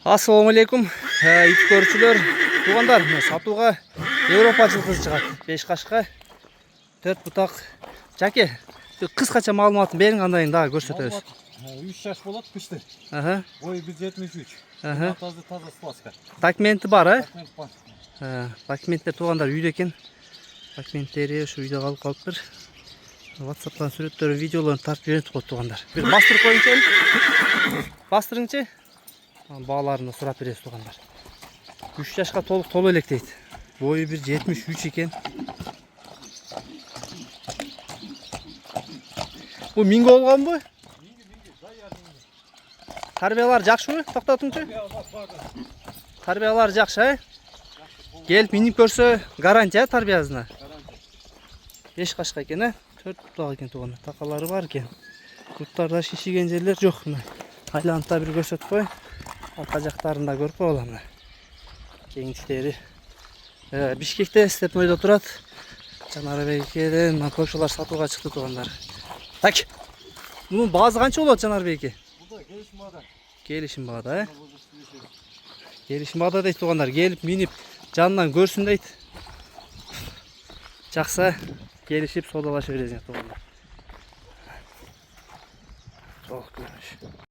Assalamu alaikum. YouTube көрүүчүлөр, туугандар, сатууга Европа жылкысы чыгат. 5 кашка 4 бутак. Жаке, кыскача маалыматын бериң, андайын дагы көрсөтөбүз. 3 жаш болот кышты. Бой 173. Таза спаска. Документи бар, Документ бар. Документтер туугандар үйдө экен. Документтери ушу үйдө калып калыптыр. WhatsApp'tan сүрөттөрү, видеолорун тартып үйрөнүп коет туугандар. Бир бастырып коюңчу. Бастырыңчы. Bağlarını сурап бересиз туугандар. 3 жашка толук элек дейт. Бою 1.73 экен. Бу минге болгонбу? Минги, даяр минги. Тарбиялар жакшыбы? Токтотуңчу. Тарбиялар жакшы, Келип минип көрсө гарантия тарбиясына. 5 кашка экен, 4 бутак экен туугандар. Такалары бар экен. Буттарда шишиген жерлер жок. Айланытта бир көрсөтүп кой. Арка жактарында көрүп коелу мына. Кеңиштери. Бишкекте Степнойдо турат. Жанарбекеден мына көршүлөр сатууга чыкты туугандар. Так. Мунун баазы канча болот Жанарбеке? Буда келишим бада. Келишим бада, Келишим бада дейт туугандар. Келип минип жанынан көрсүн дейт. Жакса келишип саудалашып бересиң туугандар. Жок көрүнүш.